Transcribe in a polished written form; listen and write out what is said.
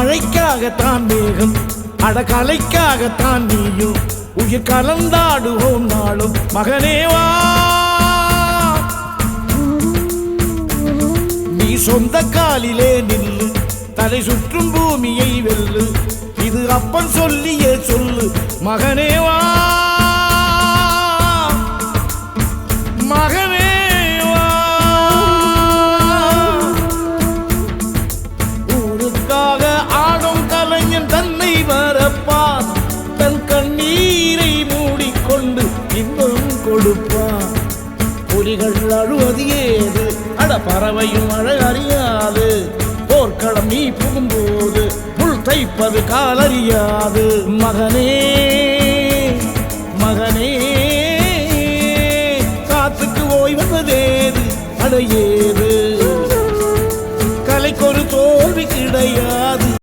மழைக்காகத்தான் மேகம் அடகலைக்காகத்தான் நீயும் உயிர் கலந்தாடுவோம் நாளும் மகனேவா நீ சொந்த காலிலே நில்லு தலை சுற்றும் பூமியை வெல்லு இது அப்பன் சொல்லியே சொல்லு மகனேவா மகனேவா ஊருக்காக ஆடும் கலைஞன் தன்னை வரப்பான் தன் கண்ணீரை மூடிக்கொண்டு இன்பம் கொடுப்பான் புலிகள் அழுவது ஏது அட பறவையும் அழகறியாது போர்க்களம் நீ புகும்போது முள் தைப்பது காலறியாது மகனே மகனே காத்துக்கு ஓய்வதேது அடையேது கலைக்கொரு தோல்வி கிடையாது